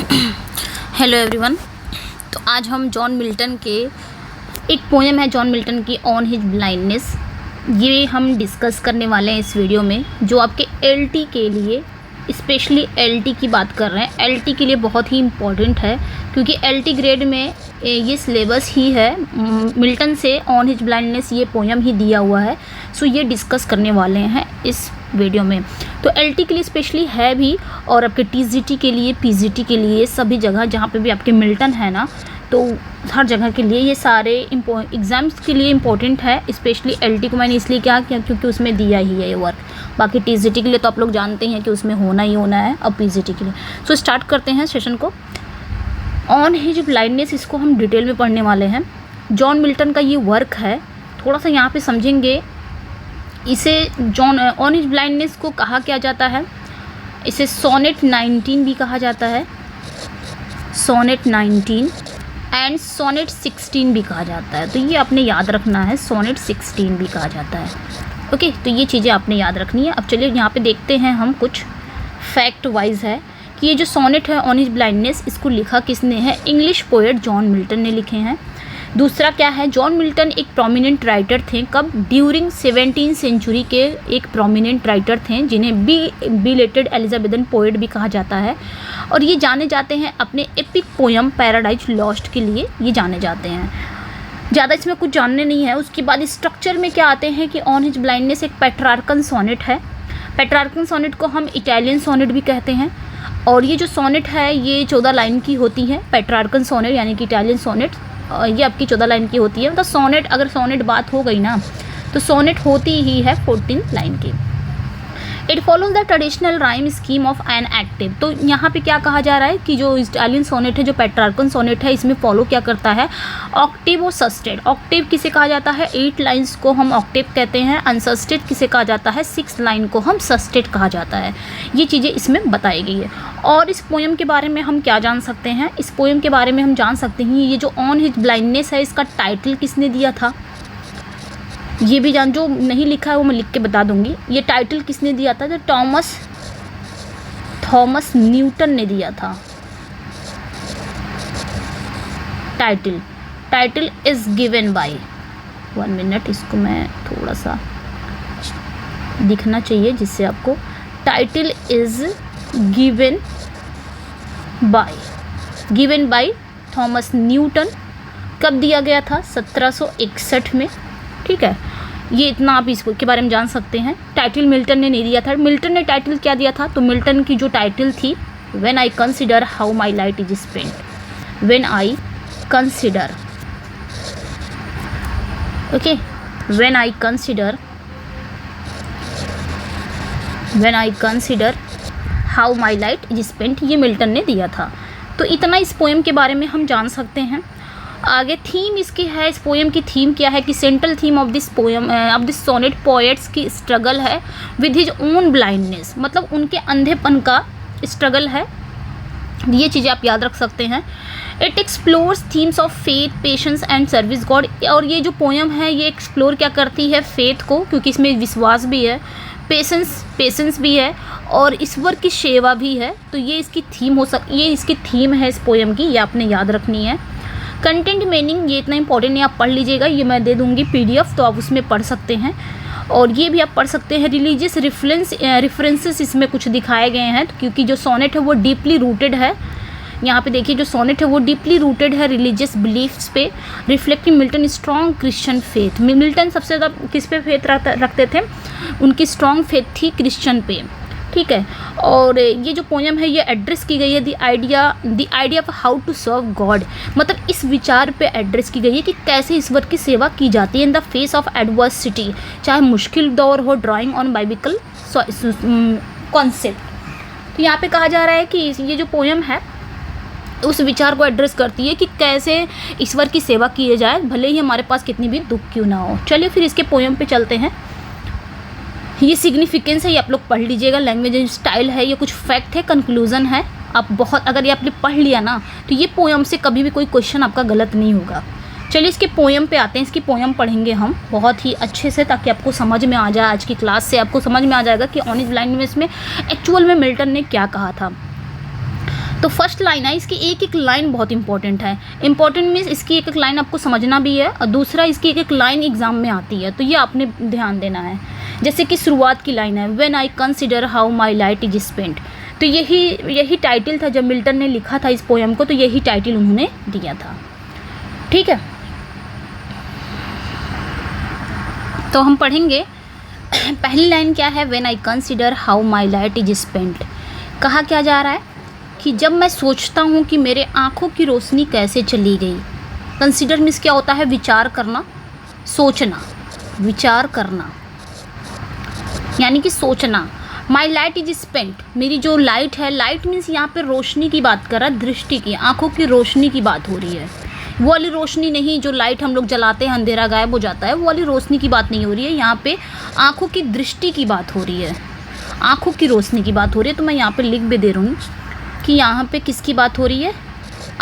Hello everyone. तो आज हम जॉन मिल्टन के एक पोएम है जॉन मिल्टन की ऑन हिज ब्लाइंडनेस, ये हम डिस्कस करने वाले हैं इस वीडियो में, जो आपके एलटी के लिए, स्पेशली एलटी की बात कर रहे हैं। एलटी के लिए बहुत ही इम्पॉर्टेंट है क्योंकि एलटी ग्रेड में ये सिलेबस ही है। मिल्टन से ऑन हिज ब्लाइंडनेस ये पोएम ही दिया हुआ है, सो ये डिस्कस करने वाले हैं इस वीडियो में। तो एलटी के लिए स्पेशली है भी, और आपके टीजीटी के लिए, पीजीटी के लिए, सभी जगह जहाँ पे भी आपके मिल्टन है ना, तो हर जगह के लिए ये सारे एग्ज़ाम्स के लिए इम्पोर्टेंट है। स्पेशली एलटी को मैंने इसलिए क्या किया क्योंकि उसमें दिया ही है ये वर्क। बाकी टीजीटी के लिए तो आप लोग जानते हैं कि उसमें होना ही होना है, और पीजीटी के लिए। सो स्टार्ट करते हैं सेशन को। ऑन हिज ब्लाइंडनेस, इसको हम डिटेल में पढ़ने वाले हैं। जॉन मिल्टन का ये वर्क है, थोड़ा सा यहाँ पे समझेंगे। इसे ऑन हिज ब्लाइंडनेस को कहा क्या जाता है, इसे सोनेट 19 भी कहा जाता है, सोनेट 19 एंड सोनेट 16 भी कहा जाता है। तो ये आपने याद रखना है, सोनेट 16 भी कहा जाता है। ओके, तो ये चीज़ें आपने याद रखनी है। अब चलिए यहाँ पे देखते हैं हम, कुछ फैक्ट वाइज है कि ये जो सोनेट है ऑन हिज ब्लाइंडनेस, इसको लिखा किसने है? इंग्लिश पोएट जॉन मिल्टन ने लिखे हैं। दूसरा क्या है, जॉन मिल्टन एक प्रोमिनेंट राइटर थे। कब? ड्यूरिंग 17th सेंचुरी के एक प्रोमिनेंट राइटर थे, जिन्हें बिलेटेड एलिजाबेथन पोएट भी कहा जाता है। और ये जाने जाते हैं अपने एपिक पोएम पैराडाइज लॉस्ट के लिए, ये जाने जाते हैं। ज़्यादा इसमें कुछ जानने नहीं है। उसके बाद स्ट्रक्चर में क्या आते हैं कि ऑन हिज ब्लाइंडनेस एक पेट्रार्कन सोनेट है। पेट्रार्कन सोनेट को हम इटालियन सोनेट भी कहते हैं। और ये जो सोनेट है ये 14 लाइन की होती है। पेट्रार्कन सोनेट यानी कि इटालियन सोनेट, ये आपकी 14 लाइन की होती है। मतलब सोनेट, अगर सोनेट बात हो गई ना, तो सोनेट होती ही है 14 लाइन की। It follows the traditional rhyme scheme of an active. तो यहाँ पे क्या कहा जा रहा है कि जो इटालियन सोनेट है, जो पेट्रार्कन सोनेट है, इसमें फॉलो क्या करता है? ऑक्टेव और सस्टेड। ऑक्टेव किसे कहा जाता है? 8 लाइन्स को हम ऑक्टेव कहते हैं। अनसस्टेड किसे कहा जाता है? 6 लाइन को हम सस्टेड कहा जाता है। ये चीज़ें इसमें बताई गई है। और इस पोएम के बारे में हम क्या जान सकते हैं? इस पोएम के बारे में हम जान सकते हैं, ये जो ऑन हिज ब्लाइंडनेस है, इसका टाइटल किसने दिया था? ये भी जान, जो नहीं लिखा है वो मैं लिख के बता दूंगी। ये टाइटल किसने दिया था? तो थॉमस न्यूटन ने दिया था। Title is given by, 1 minute, इसको मैं थोड़ा सा दिखना चाहिए जिससे आपको। Title is given by Thomas Newton. कब दिया गया था? 1761 में। ठीक है, ये इतना आप इसके बारे में जान सकते हैं। टाइटल मिल्टन ने नहीं दिया था। मिल्टन ने टाइटल क्या दिया था? तो मिल्टन की जो टाइटल थी, when I consider how my light is spent. When I consider, okay, when I consider how my light is spent, ये मिल्टन ने दिया था। तो इतना इस पोएम के बारे में हम जान सकते हैं। आगे थीम इसकी है, इस पोएम की थीम क्या है कि central theme of this poem, of this sonnet, poets की स्ट्रगल है विद हिज ओन ब्लाइंडनेस, मतलब उनके अंधेपन का स्ट्रगल है। ये चीज़ें आप याद रख सकते हैं। It explores themes of faith, patience and service God. और ये जो पोएम है ये एक्सप्लोर क्या करती है? फेथ को, क्योंकि इसमें विश्वास भी है, पेशेंस भी है, और ईश्वर की सेवा भी है। तो ये इसकी थीम ये इसकी थीम है इस पोएम की, ये आपने याद रखनी है। कंटेंट मीनिंग, ये इतना इंपॉर्टेंट नहीं, आप पढ़ लीजिएगा, ये मैं दे दूंगी PDF, तो आप उसमें पढ़ सकते हैं। और ये भी आप पढ़ सकते हैं। रिलीजियस रेफरेंसेस इसमें कुछ दिखाए गए हैं, क्योंकि जो सोनेट है वो डीपली रूटेड है। यहाँ पे देखिए, जो सोनेट है वो डीपली रूटेड है रिलीजियस बिलीफ्स पे, reflecting Milton strong Christian faith. Milton सबसे ज़्यादा किस पे फेथ रखते थे? उनकी स्ट्रॉन्ग फेथ थी क्रिश्चियन पे। ठीक है, और ये जो पोएम है ये एड्रेस की गई है the idea of how to serve God, मतलब इस विचार पे एड्रेस की गई है कि कैसे ईश्वर की सेवा की जाती है in the face of adversity, चाहे मुश्किल दौर हो। Drawing on biblical concept. तो यहाँ पे कहा जा रहा है कि ये जो पोएम है उस विचार को एड्रेस करती है कि कैसे ईश्वर की सेवा की जाए, भले ही हमारे पास कितनी भी दुख क्यों ना हो। चलिए फिर इसके पोएम पे चलते हैं। ये सिग्निफिकेंस है, ये आप लोग पढ़ लीजिएगा। लैंग्वेज स्टाइल है, ये कुछ फैक्ट है, कंक्लूजन है। आप बहुत, अगर ये आपने पढ़ लिया ना, तो ये पोएम से कभी भी कोई क्वेश्चन आपका गलत नहीं होगा। चलिए इसके पोएम पे आते हैं। इसकी पोएम पढ़ेंगे हम बहुत ही अच्छे से, ताकि आपको समझ में आ जाए। आज की क्लास से आपको समझ में आ जाएगा कि ऑन हिज ब्लाइंडनेस में एक्चुअल में मिल्टन ने क्या कहा था। तो फर्स्ट लाइन है, इसकी एक एक लाइन बहुत इंपॉर्टेंट है। इंपॉर्टेंट मीन्स इसकी एक एक लाइन आपको समझना भी है, और दूसरा इसकी एक एक लाइन एग्जाम में आती है, तो ये आपने ध्यान देना है। जैसे कि शुरुआत की लाइन है, when I consider how my light is spent. तो यही टाइटल था जब मिल्टन ने लिखा था इस पोएम को, तो यही टाइटल उन्होंने दिया था। ठीक है, तो हम पढ़ेंगे। पहली लाइन क्या है, when I consider how my light is spent. कहा क्या जा रहा है कि जब मैं सोचता हूँ कि मेरे आँखों की रोशनी कैसे चली गई। कंसिडर मीन्स क्या होता है, विचार करना, सोचना, विचार करना यानी कि सोचना। माई लाइट इज स्पेंट, मेरी जो लाइट है, लाइट मीन्स यहाँ पे रोशनी की बात कर रहा है, दृष्टि की, आँखों की रोशनी की बात हो रही है। वो वाली रोशनी नहीं जो लाइट हम लोग जलाते हैं अंधेरा गायब हो जाता है, वो वाली रोशनी की बात नहीं हो रही है। यहाँ पे आँखों की दृष्टि की बात हो रही है, आँखों की रोशनी की बात हो रही है। तो मैं यहाँ पे लिख भी दे रही हूँ कि यहाँ पे किसकी बात हो रही है,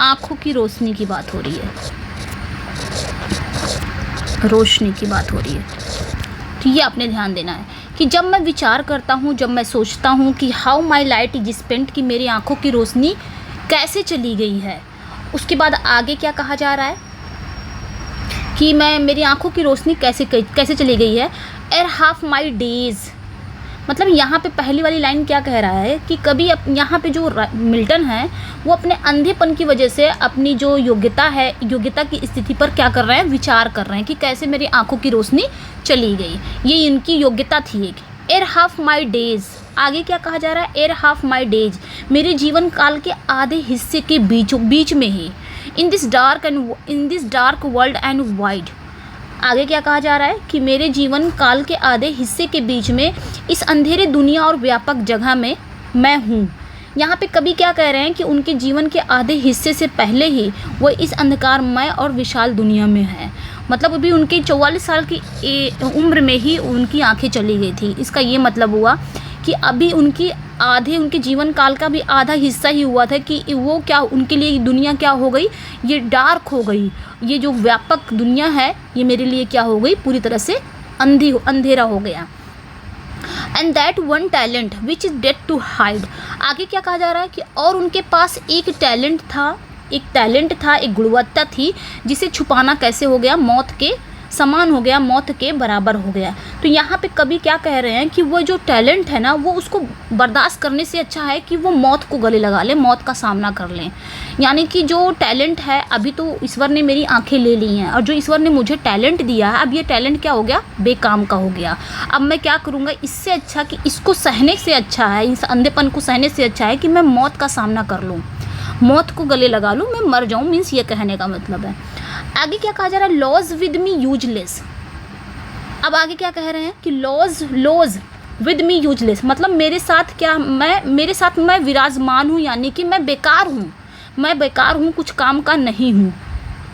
आँखों की रोशनी की बात हो रही है, रोशनी की बात हो रही है। तो ये आपने ध्यान देना है कि जब मैं विचार करता हूँ, जब मैं सोचता हूँ कि how my light is spent, कि मेरी आँखों की रोशनी कैसे चली गई है। उसके बाद आगे क्या कहा जा रहा है कि मेरी आँखों की रोशनी कैसे चली गई है। एर हाफ माई डेज, मतलब यहाँ पे पहली वाली लाइन क्या कह रहा है कि कभी यहाँ पे जो मिल्टन है वो अपने अंधेपन की वजह से अपनी जो योग्यता है, योग्यता की स्थिति पर क्या कर रहे हैं, विचार कर रहे हैं कि कैसे मेरी आंखों की रोशनी चली गई। ये इनकी योग्यता थी एक। एर हाफ माई डेज, आगे क्या कहा जा रहा है, एर हाफ माई डेज, मेरे जीवन काल के आधे हिस्से के बीच में ही, in this dark world and wide. आगे क्या कहा जा रहा है कि मेरे जीवन काल के आधे हिस्से के बीच में, इस अंधेरे दुनिया और व्यापक जगह में मैं हूँ। यहाँ पे कभी क्या कह रहे हैं कि उनके जीवन के आधे हिस्से से पहले ही वो इस अंधकारमय और विशाल दुनिया में है। मतलब अभी उनकी 44 साल की उम्र में ही उनकी आंखें चली गई थी। इसका ये मतलब हुआ कि अभी उनके जीवन काल का भी आधा हिस्सा ही हुआ था कि वो क्या, उनके लिए दुनिया क्या हो गई, ये डार्क हो गई। ये जो व्यापक दुनिया है ये मेरे लिए क्या हो गई, पूरी तरह से अंधेरा हो गया। And that one talent which is dead to hide. आगे क्या कहा जा रहा है कि और उनके पास एक टैलेंट था, एक गुणवत्ता थी जिसे छुपाना कैसे हो गया, मौत के समान हो गया, मौत के बराबर हो गया। तो यहाँ पे कभी क्या कह रहे हैं कि वो जो टैलेंट है ना, वो उसको बर्दाश्त करने से अच्छा है कि वो मौत को गले लगा ले, मौत का सामना कर लें। यानी कि जो टैलेंट है, अभी तो ईश्वर ने मेरी आंखें ले ली हैं, और जो ईश्वर ने मुझे टैलेंट दिया है, अब ये टैलेंट क्या हो गया, बेकाम का हो गया। अब मैं क्या करूँगा, इससे अच्छा कि इसको सहने से अच्छा है, इस अंधेपन को सहने से अच्छा है कि मैं मौत का सामना कर लूँ, मौत को गले लगा लूँ, मैं मर जाऊँ। मीन्स ये कहने का मतलब है। आगे क्या कहा जा रहा है, लॉज विद मी यूजलेस। अब आगे क्या कह रहे हैं कि लॉज विद मी यूजलेस, मतलब मेरे साथ मैं विराजमान हूँ, यानी कि मैं बेकार हूँ, कुछ काम का नहीं हूँ।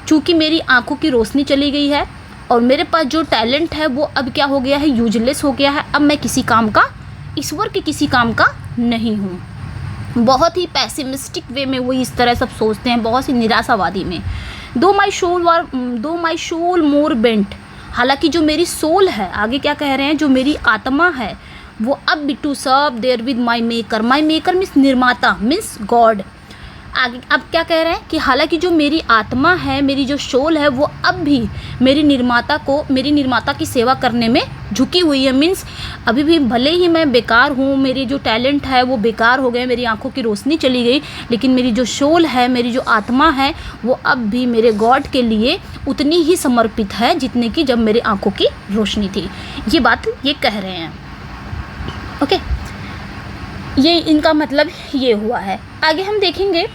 चूँकि मेरी आंखों की रोशनी चली गई है और मेरे पास जो टैलेंट है वो अब क्या हो गया है, यूजलेस हो गया है। अब मैं किसी काम का, ईश्वर के किसी काम का नहीं हूँ। बहुत ही पैसिमिस्टिक वे में वो इस तरह सब सोचते हैं, बहुत ही निराशावादी में। दो माई सोल मोर बेंट, हालांकि जो मेरी सोल है, आगे क्या कह रहे हैं, जो मेरी आत्मा है वो अब भी to serve there with my maker means निर्माता, मीन्स गॉड। आगे अब क्या कह रहे हैं कि हालांकि जो मेरी आत्मा है, मेरी जो सोल है, वो अब भी मेरी निर्माता की सेवा करने में झुकी हुई है। मीन्स अभी भी भले ही मैं बेकार हूँ, मेरी जो टैलेंट है वो बेकार हो गए, मेरी आंखों की रोशनी चली गई, लेकिन मेरी जो सोल है, मेरी जो आत्मा है, वो अब भी मेरे गॉड के लिए उतनी ही समर्पित है जितने की जब मेरी आंखों की रोशनी थी। ये बात ये कह रहे हैं। ओके, ये इनका मतलब ये हुआ है। आगे हम देखेंगे,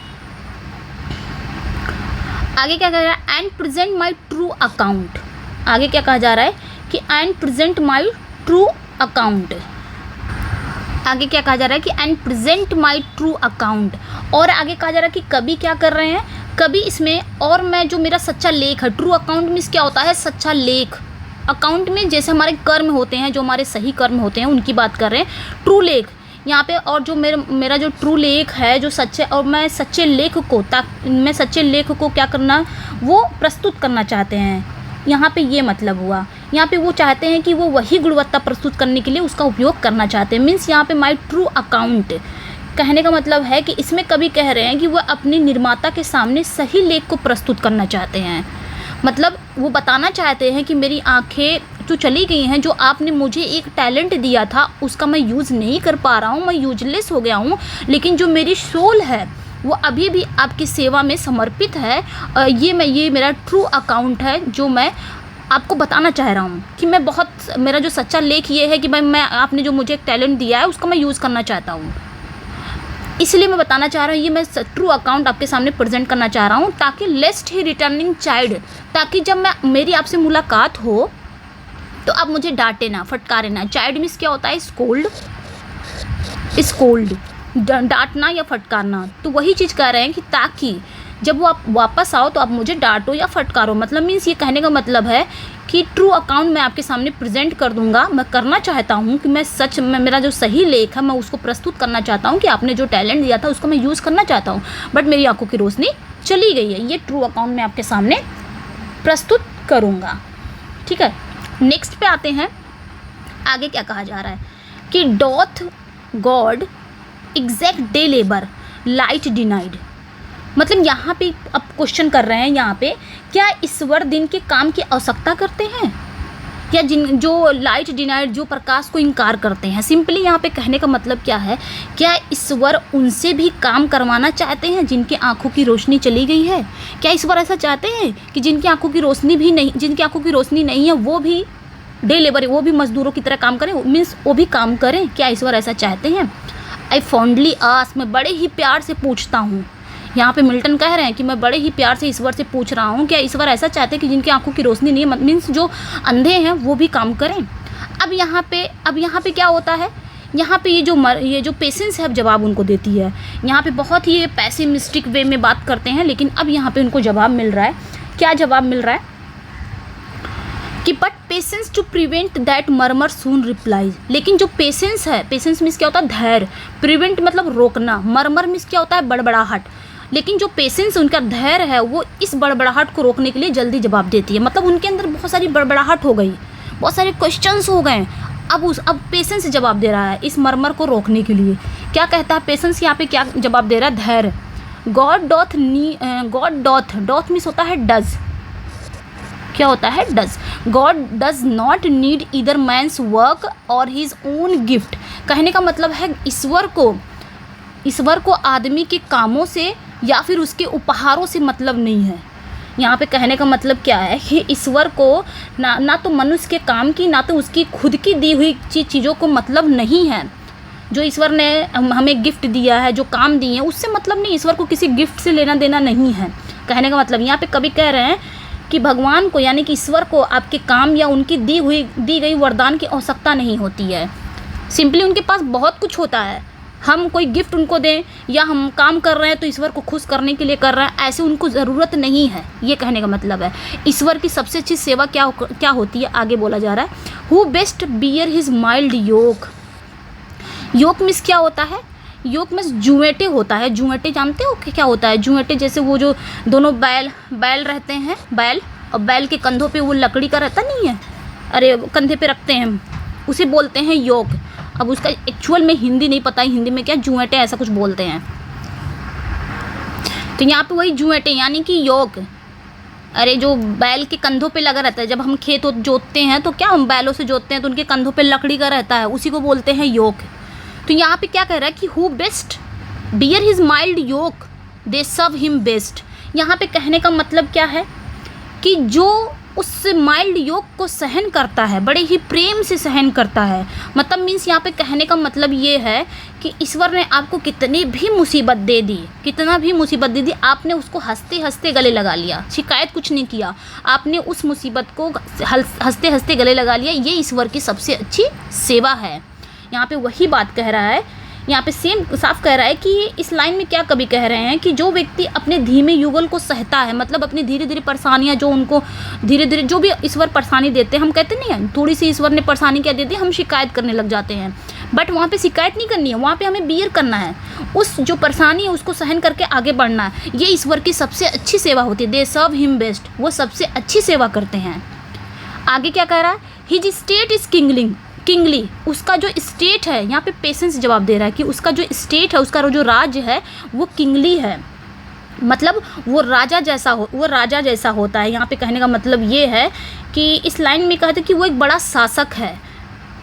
आगे क्या कह रहा है, and present my true account. आगे क्या कहा जा रहा है कि and present my true account. आगे क्या कहा जा रहा है कि and present my true account. और आगे कहा जा रहा है कि कभी क्या कर रहे हैं, कभी इसमें और मैं जो मेरा सच्चा लेख है, ट्रू अकाउंट मीन्स क्या होता है, सच्चा लेख। अकाउंट में जैसे हमारे कर्म होते हैं, जो हमारे सही कर्म होते हैं उनकी बात कर रहे हैं, ट्रू लेख यहाँ पे। और जो मेरा जो ट्रू लेख है, जो सच्चे, और मैं सच्चे लेख को क्या करना, वो प्रस्तुत करना चाहते हैं। यहाँ पे ये मतलब हुआ, यहाँ पे वो चाहते हैं कि वो वही गुणवत्ता प्रस्तुत करने के लिए उसका उपयोग करना चाहते हैं। मीन्स यहाँ पे माई ट्रू अकाउंट, कहने का मतलब है कि इसमें कवि कह रहे हैं कि वह अपने निर्माता के सामने सही लेख को प्रस्तुत करना चाहते हैं। मतलब वो बताना चाहते हैं कि मेरी आंखें जो चली गई हैं, जो आपने मुझे एक टैलेंट दिया था उसका मैं यूज़ नहीं कर पा रहा हूँ, मैं यूजलेस हो गया हूँ, लेकिन जो मेरी सोल है वो अभी भी आपकी सेवा में समर्पित है। ये मेरा ट्रू अकाउंट है जो मैं आपको बताना चाह रहा हूँ कि मैं बहुत, मेरा जो सच्चा लेख ये है कि मैं आपने जो मुझे एक टैलेंट दिया है उसका मैं यूज़ करना चाहता हूँ, इसलिए मैं बताना चाह रहा हूँ, ये मैं ट्रू अकाउंट आपके सामने प्रेजेंट करना चाह रहा हूँ, ताकि लेस्ट ही रिटर्निंग चाइल्ड, ताकि जब मेरी आपसे मुलाकात हो तो आप मुझे डांटे ना, फटकारे ना। चाइल्ड मीन्स क्या होता है? स्कोल्ड, डांटना या फटकारना। तो वही चीज़ कह रहे हैं कि ताकि जब वो आप वापस आओ तो आप मुझे डांटो या फटकारो। मतलब मीन्स ये कहने का मतलब है कि ट्रू अकाउंट मैं आपके सामने प्रेजेंट कर दूंगा। मैं करना चाहता हूँ कि मैं मेरा जो सही लेख है मैं उसको प्रस्तुत करना चाहता हूँ कि आपने जो टैलेंट दिया था उसको मैं यूज़ करना चाहता हूँ, बट मेरी आंखों की रोशनी चली गई है। ये ट्रू अकाउंट मैं आपके सामने प्रस्तुत करूँगा। ठीक है, नेक्स्ट पे आते हैं। आगे क्या कहा जा रहा है कि doth God exact day labour light denied. मतलब यहाँ पे अब क्वेश्चन कर रहे हैं यहाँ पे, क्या ईश्वर दिन के काम की आवश्यकता करते हैं? क्या जो लाइट डिनाइड, जो प्रकाश को इनकार करते हैं? सिंपली यहाँ पे कहने का मतलब क्या है, क्या ईश्वर उनसे भी काम करवाना चाहते हैं जिनकी आंखों की रोशनी चली गई है? क्या ईश्वर ऐसा चाहते हैं कि जिनकी आंखों की रोशनी नहीं है वो भी डे लेबर, वो भी मजदूरों की तरह काम करें, मीन्स वो भी काम करें? क्या ईश्वर ऐसा चाहते हैं? आई फॉन्डली आस्क, मैं बड़े ही प्यार से पूछता हूँ। यहाँ पे मिल्टन कह रहे हैं कि मैं बड़े ही प्यार से ईश्वर से पूछ रहा हूँ, क्या ईश्वर ऐसा चाहते हैं कि जिनकी आंखों की रोशनी नहीं है, मीन्स जो अंधे हैं वो भी काम करें? अब यहाँ पे क्या होता है, यहाँ पे ये जो पेशेंस है अब जवाब उनको देती है। यहाँ पे बहुत ही पैसिमिस्टिक वे में बात करते हैं, लेकिन अब यहाँ पे उनको जवाब मिल रहा है। क्या जवाब मिल रहा है कि but patience to prevent that murmur soon replies. लेकिन जो पेशेंस है, पेशेंस मीन्स क्या होता है? धैर्य। प्रिवेंट मतलब रोकना, मर्मर मीन्स क्या होता है? बड़बड़ाहट। लेकिन जो पेशेंस, उनका धैर्य है, वो इस बड़बड़ाहट को रोकने के लिए जल्दी जवाब देती है। मतलब उनके अंदर बहुत सारी बड़बड़ाहट हो गई, बहुत सारे क्वेश्चंस हो गए, अब पेशेंस जवाब दे रहा है इस मर्मर को रोकने के लिए। क्या कहता है पेशेंस यहाँ पे? क्या जवाब दे रहा है? धैर्य। गॉड डॉथ मीन्स होता है डज। क्या होता है? Does. God does not need either man's work और हिज ओन गिफ्ट। कहने का मतलब है ईश्वर को आदमी के कामों से या फिर उसके उपहारों से मतलब नहीं है। यहाँ पे कहने का मतलब क्या है कि ईश्वर को ना तो मनुष्य के काम की, ना तो उसकी खुद की दी हुई चीज़ों को मतलब नहीं है। जो ईश्वर ने हमें गिफ्ट दिया है, जो काम दिए हैं, उससे मतलब नहीं। ईश्वर को किसी गिफ्ट से लेना देना नहीं है। कहने का मतलब यहाँ पे कवि कह रहे हैं कि भगवान को, यानी कि ईश्वर को आपके काम या उनकी दी गई वरदान की आवश्यकता नहीं होती है। सिंपली उनके पास बहुत कुछ होता है। हम कोई गिफ्ट उनको दें या हम काम कर रहे हैं तो ईश्वर को खुश करने के लिए कर रहे हैं, ऐसे उनको ज़रूरत नहीं है। ये कहने का मतलब है। ईश्वर की सबसे अच्छी सेवा क्या होती है? आगे बोला जा रहा है, who best bear his mild yoke. Yoke means क्या होता है? योक मीन्स जुएटे होता है। जुएटे जानते हो कि क्या होता है? जुएटे जैसे वो जो दोनों बैल रहते हैं, बैल, और बैल के कंधों पे वो लकड़ी का रहता नहीं है, अरे कंधे पे रखते हैं, उसे बोलते हैं योक। अब उसका एक्चुअल में हिंदी नहीं पता है, हिंदी में क्या जुएटे ऐसा कुछ बोलते हैं। तो यहाँ पे वही जुएटे यानी कि योक, अरे जो बैल के कंधों पे लगा रहता है। जब हम खेत जोतते हैं तो क्या हम बैलों से जोतते हैं तो उनके कंधों पे लकड़ी का रहता है, उसी को बोलते हैं योक। तो यहाँ पे क्या कह रहा है कि who best bear his mild yoke they serve him best. यहाँ पे कहने का मतलब क्या है कि जो उस माइल्ड योक को सहन करता है, बड़े ही प्रेम से सहन करता है। मतलब मीन्स यहाँ पे कहने का मतलब ये है कि ईश्वर ने आपको कितनी भी मुसीबत दे दी, आपने उसको हंसते हंसते गले लगा लिया, शिकायत कुछ नहीं किया, आपने उस मुसीबत को हंसते हंसते गले लगा लिया। ये ईश्वर की सबसे अच्छी सेवा है। यहाँ पे वही बात कह रहा है, यहाँ पे सेम साफ कह रहा है कि इस लाइन में क्या कवि कह रहे हैं कि जो व्यक्ति अपने धीमे युगल को सहता है, मतलब अपनी धीरे धीरे परेशानियाँ, जो उनको धीरे धीरे जो भी ईश्वर परेशानी देते हैं, हम कहते नहीं हैं थोड़ी सी ईश्वर ने परेशानी क्या दे दी, हम शिकायत करने लग जाते हैं। बट वहाँ पे शिकायत नहीं करनी है, वहाँ पे हमें बियर करना है, उस जो परेशानी है उसको सहन करके आगे बढ़ना है। ये ईश्वर की सबसे अच्छी सेवा होती है। दे सर्व हिम बेस्ट, वो सबसे अच्छी सेवा करते हैं। आगे क्या कह रहा है, हिज स्टेट इज किंगलिंग, किंगली, उसका जो स्टेट है, यहाँ पे पेशेंस जवाब दे रहा है कि उसका जो स्टेट है, उसका जो राज्य है वो किंगली है, मतलब वो राजा जैसा होता है। यहाँ पे कहने का मतलब ये है कि इस लाइन में कहते हैं कि वो एक बड़ा शासक है,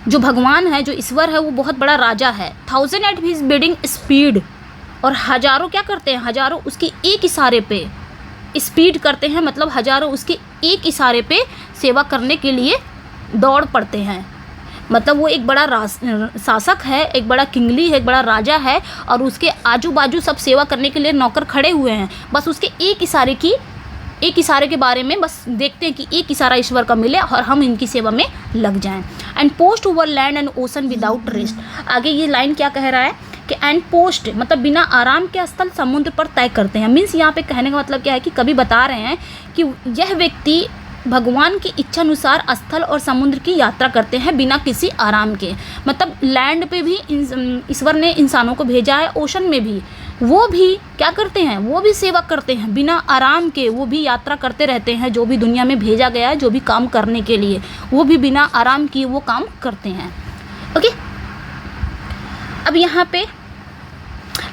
जो भगवान है, जो ईश्वर है, वो बहुत बड़ा राजा है। 1000 एट हिज बिडिंग स्पीड, और हजारों क्या करते हैं, हजारों उसके एक इशारे पे स्पीड करते हैं, मतलब हजारों उसके एक इशारे पे सेवा करने के लिए दौड़ पड़ते हैं। मतलब वो एक बड़ा शासक है, एक बड़ा किंगली है, एक बड़ा राजा है, और उसके आजू बाजू सब सेवा करने के लिए नौकर खड़े हुए हैं। बस उसके एक इशारे के बारे में बस देखते हैं कि एक इशारा ईश्वर का मिले और हम इनकी सेवा में लग जाएं। And post over land and ocean without rest. आगे ये लाइन क्या कह रहा है कि एंड पोस्ट मतलब बिना आराम के स्थल समुद्र पर तय करते हैं। मीन्स यहाँ पे कहने का मतलब क्या है कि कभी बता रहे हैं कि यह व्यक्ति भगवान की इच्छा अनुसार स्थल और समुद्र की यात्रा करते हैं बिना किसी आराम के। मतलब लैंड पे भी ईश्वर ने इंसानों को भेजा है, ओशन में भी वो भी क्या करते हैं, वो भी सेवा करते हैं बिना आराम के। वो भी यात्रा करते रहते हैं, जो भी दुनिया में भेजा गया है, जो भी काम करने के लिए, वो भी बिना आराम किए वो काम करते हैं। ओके, अब यहाँ पे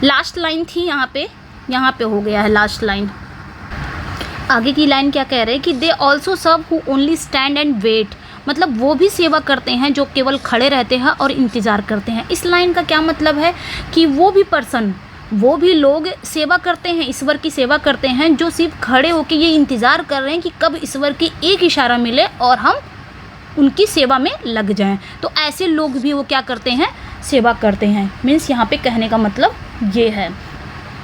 लास्ट लाइन थी, यहाँ पे हो गया है लास्ट लाइन। आगे की लाइन क्या कह रहे हैं कि they also serve who only stand and wait, मतलब वो भी सेवा करते हैं जो केवल खड़े रहते हैं और इंतज़ार करते हैं। इस लाइन का क्या मतलब है कि वो भी लोग सेवा करते हैं, ईश्वर की सेवा करते हैं, जो सिर्फ खड़े होकर ये इंतज़ार कर रहे हैं कि कब ईश्वर की एक इशारा मिले और हम उनकी सेवा में लग जाएं। तो ऐसे लोग भी वो क्या करते हैं, सेवा करते हैं। मीन्स यहाँ पे कहने का मतलब ये है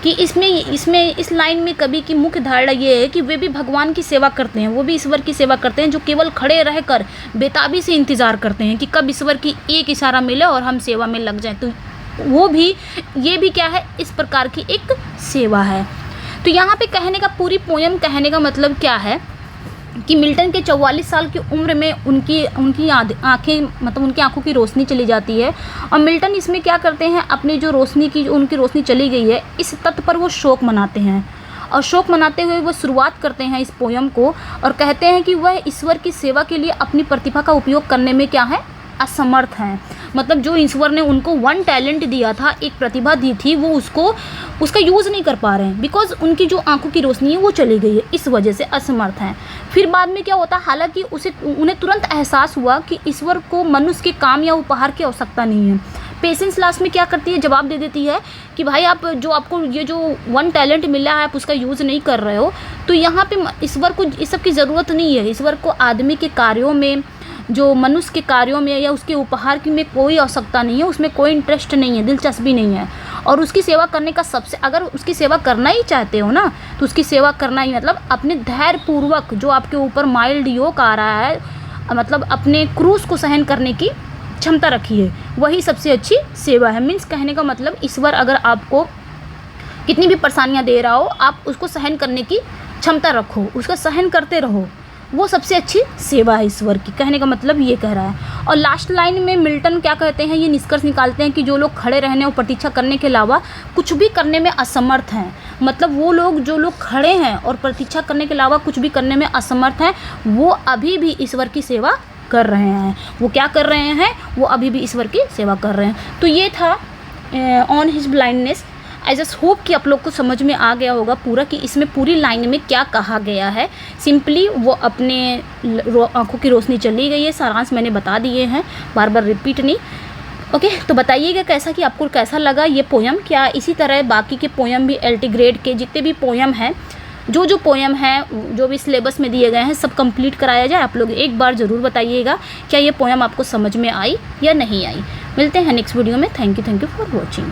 कि इस लाइन में कवि की मुख्य धारणा ये है कि वे भी भगवान की सेवा करते हैं, वो भी ईश्वर की सेवा करते हैं, जो केवल खड़े रहकर बेताबी से इंतज़ार करते हैं कि कब ईश्वर की एक इशारा मिले और हम सेवा में लग जाएं। तो ये भी क्या है, इस प्रकार की एक सेवा है। तो यहाँ पे कहने का पूरी पोयम कहने का मतलब क्या है कि मिल्टन के 44 साल की उम्र में उनकी आंखें, मतलब उनकी आंखों की रोशनी चली जाती है, और मिल्टन इसमें क्या करते हैं, अपनी जो उनकी रोशनी चली गई है, इस तथ्य पर वो शोक मनाते हैं। और शोक मनाते हुए वो शुरुआत करते हैं इस पोयम को, और कहते हैं कि वह ईश्वर की सेवा के लिए अपनी प्रतिभा का उपयोग करने में क्या है, असमर्थ हैं। मतलब जो ईश्वर ने उनको वन टैलेंट दिया था, एक प्रतिभा दी थी, वो उसका यूज़ नहीं कर पा रहे हैं, बिकॉज उनकी जो आंखों की रोशनी है वो चली गई है, इस वजह से असमर्थ हैं। फिर बाद में क्या होता है, हालांकि उन्हें तुरंत एहसास हुआ कि ईश्वर को मनुष्य के काम या उपहार की आवश्यकता नहीं है। पेशेंस लास्ट में क्या करती है, जवाब दे देती है कि भाई आपको ये जो वन टैलेंट मिला है, आप उसका यूज़ नहीं कर रहे हो, तो यहाँ पे ईश्वर को इस सब की ज़रूरत नहीं है। ईश्वर को आदमी के कार्यों में, जो मनुष्य के कार्यों में या उसके उपहार की में कोई आवश्यकता नहीं है, उसमें कोई इंटरेस्ट नहीं है, दिलचस्पी नहीं है। और उसकी सेवा करने का अगर उसकी सेवा करना ही चाहते हो ना, तो उसकी सेवा करना ही मतलब अपने धैर्यपूर्वक जो आपके ऊपर माइल्ड योग आ रहा है, मतलब अपने क्रूस को सहन करने की क्षमता रखिए, वही सबसे अच्छी सेवा है। मीन्स कहने का मतलब ईश्वर अगर आपको कितनी भी परेशानियाँ दे रहा हो, आप उसको सहन करने की क्षमता रखो, उसका सहन करते रहो, वो सबसे अच्छी सेवा है ईश्वर की। कहने का मतलब ये कह रहा है। और लास्ट लाइन में मिल्टन क्या कहते हैं, ये निष्कर्ष निकालते हैं कि जो लोग खड़े रहने और प्रतीक्षा करने के अलावा कुछ भी करने में असमर्थ हैं, मतलब जो लोग खड़े हैं और प्रतीक्षा करने के अलावा कुछ भी करने में असमर्थ हैं, वो अभी भी ईश्वर की सेवा कर रहे हैं। वो क्या कर रहे हैं, वो अभी भी ईश्वर की सेवा कर रहे हैं। तो ये था on his blindness. I just hope कि आप लोग को समझ में आ गया होगा पूरा कि इसमें पूरी लाइन में क्या कहा गया है। सिंपली वो अपने आंखों की रोशनी चली गई है, सारांश मैंने बता दिए हैं, बार बार रिपीट नहीं। ओके, तो बताइएगा कि आपको कैसा लगा ये पोयम। क्या इसी तरह बाकी के पोयम भी LT ग्रेड के जितने भी पोयम हैं, जो पोयम हैं, जो भी सिलेबस में दिए गए हैं, सब कंप्लीट कराया जाए। आप लोग एक बार ज़रूर बताइएगा क्या ये पोयम आपको समझ में आई या नहीं आई। मिलते हैं नेक्स्ट वीडियो में। Thank you for watching.